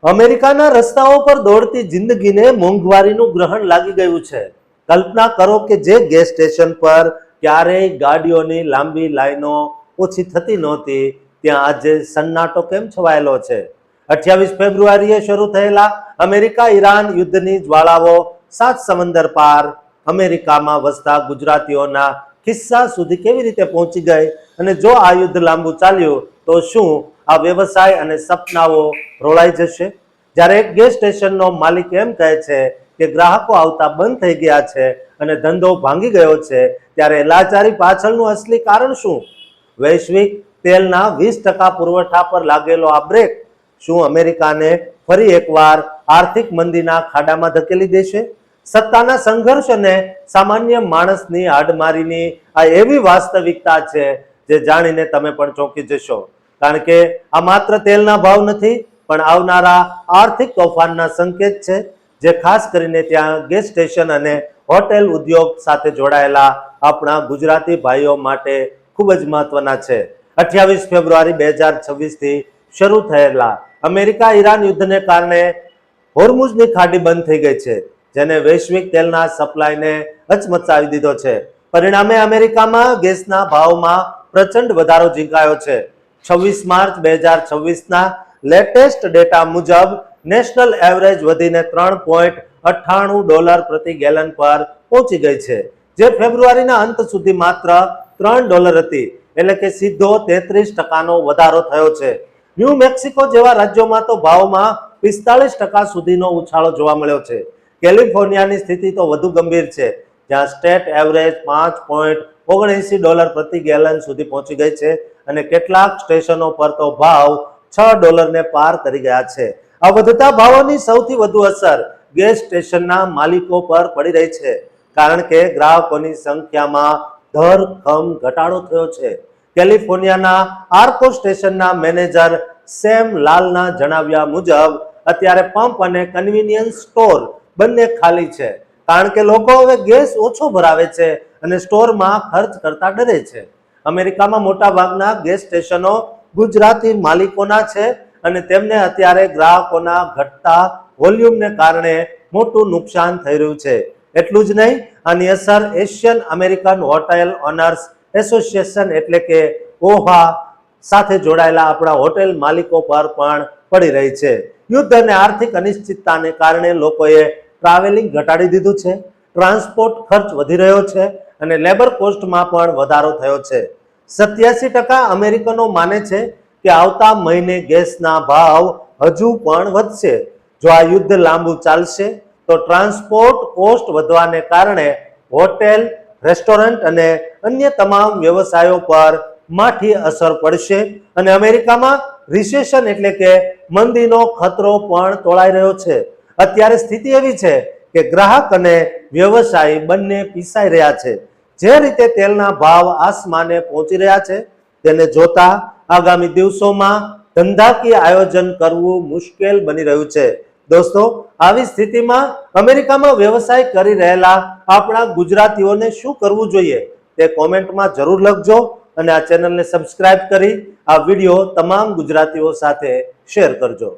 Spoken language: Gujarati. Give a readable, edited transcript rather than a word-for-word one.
અમેરિકાના રસ્તાઓ પર દોડતી જિંદગીને મોંઘવારીનું ગ્રહણ લાગી ગયું છે. કલ્પના કરો કે જે ગેસ સ્ટેશન પર ક્યારેય ગાડીઓની લાંબી લાઈનો ઓછી થતી નહોતી, ત્યાં આજે સન્નાટો કેમ છવાયેલો છે. 28 ફેબ્રુઆરીએ શરૂ થયેલા અમેરિકા ઈરાન યુદ્ધની જ્વાળાઓ સાત સમંદર પાર અમેરિકામાં વસતા ગુજરાતીઓના ખિસ્સા સુધી કેવી રીતે પહોંચી ગઈ, અને જો આ યુદ્ધ લાંબુ ચાલ્યું તો શું આ વ્યવસાય અને સપનાઓ રોળાઈ જશે? જ્યારે એક ગેસ સ્ટેશનનો માલિક એમ કહે છે કે ગ્રાહકો આવતા બંધ થઈ ગયા છે અને ધંધો ભાંગી ગયો છે, ત્યારે લાચારી પાછળનું અસલી કારણ શું? વૈશ્વિક તેલના 20% પુરવઠા પર લાગેલો આ બ્રેક શું અમેરિકાને ફરી એકવાર આર્થિક મંદીના ખાડામાં ધકેલી દેશે? સત્તાના સંઘર્ષ અને સામાન્ય માણસની હાડમારીની આ એવી વાસ્તવિકતા છે જે જાણીને તમે પણ ચોંકી જશો. કારણ કે આ માત્ર તેલના ભાવ નથી, પણ આવનારા આર્થિક તોફાનના સંકેત છે, જે ખાસ કરીને ત્યાં ગેસ સ્ટેશન અને હોટેલ ઉદ્યોગ સાથે જોડાયેલા આપણા ગુજરાતી ભાઈઓ માટે ખૂબ જ મહત્વના છે. 28 ફેબ્રુઆરી 2026 થી શરૂ થયેલા અમેરિકા ઈરાન યુદ્ધને કારણે હોર્મુઝની ખાડી બંધ થઈ ગઈ છે, જેને વૈશ્વિક તેલના સપ્લાયને હચમચાવી દીધો છે. પરિણામે અમેરિકામાં ગેસના ભાવમાં પ્રચંડ વધારો ઝીંકાયો છે. 26 માર્ચ 2026ના લેટેસ્ટ ડેટા મુજબ નેશનલ એવરેજ વધીને $3.98 પ્રતિ ગેલન પર પહોંચી ગઈ છે, જે ફેબ્રુઆરીના અંત સુધી માત્ર $3 હતી, એટલે કે સીધો 33%નો વધારો થયો છે. ન્યૂ મેક્સિકો જેવા રાજ્યોમાં તો ભાવમાં 45% સુધીનો ઉછાળો જોવા મળ્યો છે. કેલિફોર્નિયાની સ્થિતિ તો વધુ ગંભીર છે, જ્યાં સ્ટેટ એવરેજ $5.79 પ્રતિ ગેલન સુધી પહોંચી ગઈ છે, અને કેટલાક સ્ટેશનો પર તો ભાવ $6 ને પાર કરી ગયા છે. આ વધતા ભાવોની સૌથી વધુ અસર ગેસ સ્ટેશનના માલિકો પર પડી રહી છે, કારણ કે ગ્રાહકોની સંખ્યામાં ધરખમ ઘટાડો થયો છે. કેલિફોર્નિયાના આર્કો સ્ટેશનના મેનેજર સેમ લાલના જણાવ્યા મુજબ અત્યારે પંપ અને કન્વીનિયન્સ સ્ટોર બંને ખાલી છે, કારણ કે લોકો હવે ગેસ ઓછો ભરાવે છે અને સ્ટોરમાં ખર્ચ કરતા ડરે છે. અમેરિકામાં મોટાભાગના ગેસ સ્ટેશનો ગુજરાતી માલિકોના છે, અને તેમને અત્યારે ગ્રાહકોના ઘટતા વોલ્યુમને કારણે મોટું નુકસાન થઈ રહ્યું છે. એટલું જ નહીં, આની અસર Asian American hotel owners association એટલે કે ઓહા સાથે જોડાયેલા આપણા હોટેલ માલિકો પર પણ પડી રહી છે. યુદ્ધ અને આર્થિક અનિશ્ચિતતાને કારણે લોકોએ ટ્રાવેલિંગ ઘટાડી દીધું છે, ટ્રાન્સપોર્ટ ખર્ચ વધી રહ્યો છે, અને લેબર કોસ્ટમાં પણ વધારો થયો છે. 87% અમેરિકનો માને છે કે આવતા મહિને ગેસના ભાવ હજુ પણ વધશે. જો આ યુદ્ધ લાંબુ ચાલશે તો ટ્રાન્સપોર્ટ કોસ્ટ વધવાને કારણે હોટેલ, રેસ્ટોરન્ટ અને અન્ય તમામ વ્યવસાયો પર માઠી અસર પડશે, અને અમેરિકામાં રિસેશન એટલે કે મંદીનો ખતરો પણ તોળાઈ રહ્યો છે. અત્યારે સ્થિતિ એવી છે કે ગ્રાહક અને વ્યવસાય બંને પીસાઈ રહ્યા છે. જે રીતે તેલના ભાવ આસમાને પહોંચી રહ્યા છે, તેને જોતા આગામી દિવસોમાં ધંધાકીય આયોજન કરવું મુશ્કેલ બની રહ્યું છે. દોસ્તો, આવી સ્થિતિમાં અમેરિકામાં વ્યવસાય કરી રહેલા આપણા ગુજરાતીઓને શું કરવું જોઈએ તે કોમેન્ટમાં જરૂર લખજો, અને આ ચેનલને સબસ્ક્રાઇબ કરી આ વિડીયો તમામ ગુજરાતીઓ સાથે શેર કરજો.